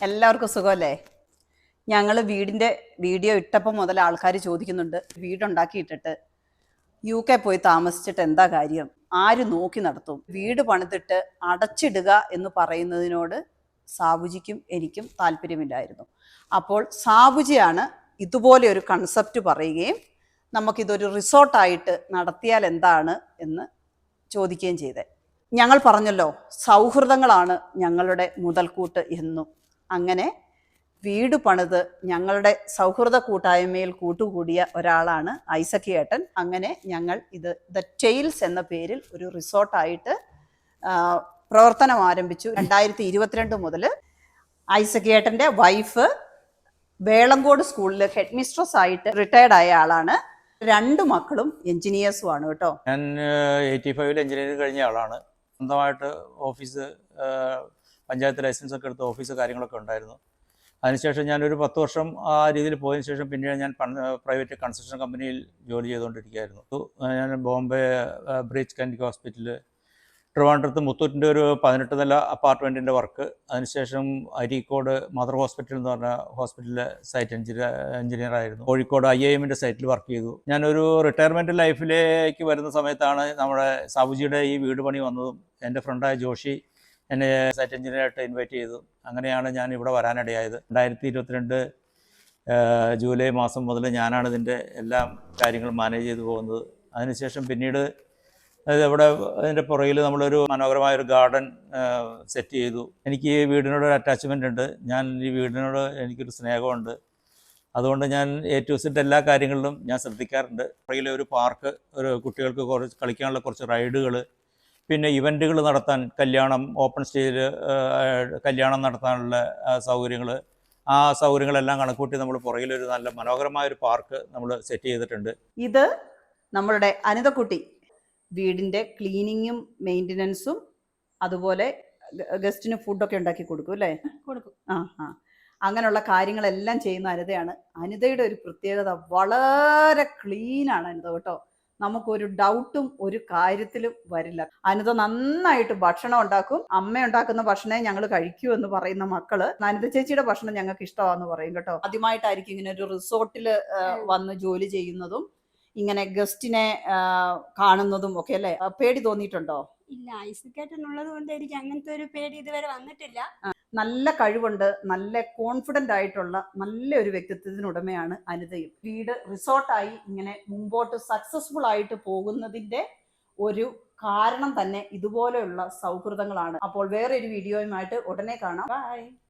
എല്ലാവർക്കും സുഖമല്ലേ? ഞങ്ങൾ വീടിൻ്റെ വീഡിയോ ഇട്ടപ്പോൾ മുതൽ ആൾക്കാർ ചോദിക്കുന്നുണ്ട്, വീടുണ്ടാക്കിയിട്ടിട്ട് UK പോയി താമസിച്ചിട്ട് എന്താ കാര്യം, ആര് നോക്കി നടത്തും, വീട് പണിതിട്ട് അടച്ചിടുക എന്ന് പറയുന്നതിനോട് സാബുജിക്കും എനിക്കും താല്പര്യമില്ലായിരുന്നു. അപ്പോൾ സാബുജിയാണ് ഇതുപോലെ ഒരു കൺസെപ്റ്റ് പറയുകയും നമുക്കിതൊരു റിസോർട്ടായിട്ട് നടത്തിയാൽ എന്താണ് എന്ന് ചോദിക്കുകയും ചെയ്തത്. ഞങ്ങൾ പറഞ്ഞല്ലോ, സൗഹൃദങ്ങളാണ് ഞങ്ങളുടെ മുതൽക്കൂട്ട് എന്നും. അങ്ങനെ വീട് പണിത് ഞങ്ങളുടെ സൗഹൃദ കൂട്ടായ്മയിൽ കൂട്ടുകൂടിയ ഒരാളാണ് ഐസക് ഏട്ടൻ. അങ്ങനെ ഞങ്ങൾ ഇത് ദ ടെയിൽസ് എന്ന പേരിൽ ഒരു റിസോർട്ടായിട്ട് പ്രവർത്തനം ആരംഭിച്ചു. 2022 മുതൽ ഐസക് ഏട്ടൻ്റെ വൈഫ് വേളങ്കോട് സ്കൂളിൽ ഹെഡ് മിസ്ട്രസ് ആയിട്ട് റിട്ടയർഡ് ആയ ആളാണ്. 2 മക്കളും എഞ്ചിനീയേഴ്സും ആണ് കേട്ടോ. ഞാൻ 85 എഞ്ചിനീയറിംഗ് കഴിഞ്ഞ ആളാണ്. സ്വന്തമായിട്ട് ഓഫീസ്, പഞ്ചായത്ത് ലൈസൻസ് ഒക്കെ എടുത്ത ഓഫീസ് കാര്യങ്ങളൊക്കെ ഉണ്ടായിരുന്നു. അതിനുശേഷം ഞാനൊരു 10 വർഷം ആ രീതിയിൽ പോയതിനു ശേഷം പിന്നീട് ഞാൻ പ്രൈവറ്റ് കൺസ്ട്രക്ഷൻ കമ്പനിയിൽ ജോലി ചെയ്തുകൊണ്ടിരിക്കുകയായിരുന്നു. ഞാൻ ബോംബെ ബ്രീച്ച് കൻഡ് ഹോസ്പിറ്റൽ, ട്രിവാൻഡ്രത്ത് മുത്തൂറ്റിൻ്റെ ഒരു 18 നില അപ്പാർട്ട്മെൻറ്റിൻ്റെ വർക്ക്, അതിനുശേഷം അരീക്കോട് മദർ ഹോസ്പിറ്റൽ എന്ന് പറഞ്ഞ ഹോസ്പിറ്റലിലെ സൈറ്റ് എഞ്ചിനീയർ ആയിരുന്നു. കോഴിക്കോട് IIMൻ്റെ സൈറ്റിൽ വർക്ക് ചെയ്തു. ഞാനൊരു റിട്ടയർമെൻറ്റ് ലൈഫിലേക്ക് വരുന്ന സമയത്താണ് നമ്മുടെ സാബുജിയുടെ ഈ വീട് പണി വന്നതും എൻ്റെ ഫ്രണ്ടായ ജോഷി എന്നെ സൈറ്റ് എഞ്ചിനീയറായിട്ട് ഇൻവൈറ്റ് ചെയ്തു. അങ്ങനെയാണ് ഞാൻ ഇവിടെ വരാനിടയായത്. 2022 ജൂലൈ മാസം മുതൽ ഞാനാണ് ഇതിൻ്റെ എല്ലാ കാര്യങ്ങളും മാനേജ് ചെയ്തു പോകുന്നത്. അതിനുശേഷം പിന്നീട് ഇവിടെ അതിൻ്റെ പുറകിൽ നമ്മളൊരു മനോഹരമായൊരു ഗാർഡൻ സെറ്റ് ചെയ്തു. എനിക്ക് ഈ വീടിനോട് ഒരു അറ്റാച്ച്മെൻ്റ് ഉണ്ട്. ഞാൻ ഈ വീടിനോട് എനിക്കൊരു സ്നേഹമുണ്ട്. അതുകൊണ്ട് ഞാൻ A to Z എല്ലാ കാര്യങ്ങളിലും ഞാൻ ശ്രദ്ധിക്കാറുണ്ട്. പുറകിലെ ഒരു പാർക്ക്, ഒരു കുട്ടികൾക്ക് കുറച്ച് കളിക്കാനുള്ള കുറച്ച് റൈഡുകൾ, പിന്നെ ഇവൻറ്റുകൾ നടത്താൻ, കല്യാണം, ഓപ്പൺ സ്റ്റേജിൽ കല്യാണം നടത്താനുള്ള സൗകര്യങ്ങൾ, ആ സൗകര്യങ്ങളെല്ലാം കണക്കൂട്ടി നമ്മൾ പുറകിലൊരു നല്ല മനോഹരമായൊരു പാർക്ക് നമ്മൾ സെറ്റ് ചെയ്തിട്ടുണ്ട്. ഇത് നമ്മളുടെ അനിതക്കുട്ടി വീടിൻ്റെ ക്ലീനിങ്ങും മെയിൻ്റനൻസും അതുപോലെ ഗസ്റ്റിന് ഫുഡൊക്കെ ഉണ്ടാക്കി കൊടുക്കും അല്ലേ? കൊടുക്കും. അങ്ങനെയുള്ള കാര്യങ്ങളെല്ലാം ചെയ്യുന്ന അനിതയാണ്. അനിതയുടെ ഒരു പ്രത്യേകത, വളരെ ക്ലീനാണ് അനിത കേട്ടോ. നമുക്കൊരു ഡൗട്ടും ഒരു കാര്യത്തിലും വരില്ല. അനിത നന്നായിട്ട് ഭക്ഷണം ഉണ്ടാക്കും. അമ്മ ഉണ്ടാക്കുന്ന ഭക്ഷണമേ ഞങ്ങൾ കഴിക്കൂ എന്ന് പറയുന്ന മക്കള് അനിത ചേച്ചിയുടെ ഭക്ഷണം ഞങ്ങൾക്ക് ഇഷ്ടമാണെന്ന് പറയും കേട്ടോ. ആദ്യമായിട്ടായിരിക്കും ഇങ്ങനെ ഒരു റിസോർട്ടിൽ വന്ന് ജോലി ചെയ്യുന്നതും ഇങ്ങനെ ഗസ്റ്റിനെ കാണുന്നതും ഒക്കെ അല്ലേ? പേടി തോന്നിയിട്ടുണ്ടോ? ഇല്ല, ഐസക് ഏട്ടനുള്ളത് കൊണ്ട് എനിക്ക് അങ്ങനത്തെ ഒരു പേടി ഇതുവരെ വന്നിട്ടില്ല. നല്ല കഴിവുണ്ട്, നല്ല കോൺഫിഡൻ്റ് ആയിട്ടുള്ള നല്ലൊരു വ്യക്തിത്വത്തിനുടമയാണ് അനിതയും. വീട് റിസോർട്ടായി ഇങ്ങനെ മുമ്പോട്ട് സക്സസ്ഫുൾ ആയിട്ട് പോകുന്നതിൻ്റെ ഒരു കാരണം തന്നെ ഇതുപോലെയുള്ള സൗഹൃദങ്ങളാണ്. അപ്പോൾ വേറൊരു വീഡിയോയുമായിട്ട് ഉടനെ കാണാം. ബൈ.